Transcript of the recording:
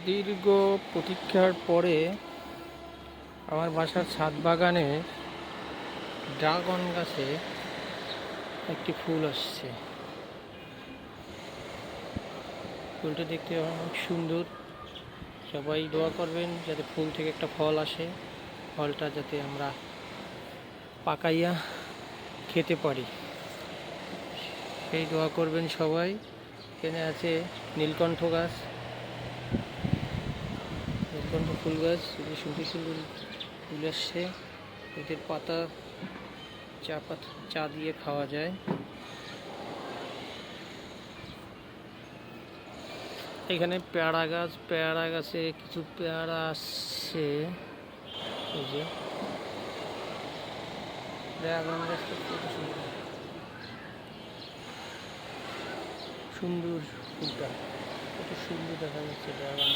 দীর্ঘ প্রতীক্ষার পরে আমার বাসার ছাদ বাগানে ড্রাগন গাছে একটি ফুল আসছে। ফুলটা দেখতে অনেক সুন্দর। সবাই দোয়া করবেন যাতে ফুল থেকে একটা ফল আসে, ফলটা যাতে আমরা পাকাইয়া খেতে পারি, সেই দোয়া করবেন সবাই। এখানে আছে নীলকণ্ঠ গাছ, নীলকণ্ঠ ফুল গাছ, সুন্দর সুন্দর ফুল আসছে। এদের পাতা চা দিয়ে খাওয়া যায়। এখানে পেয়ারা গাছে কিছু পেয়ারা আসছে। এই যে ড্রাগন গাছটা কত সুন্দর সুন্দর ফুলটা, কত সুন্দর দেখা যাচ্ছে ড্রাগন।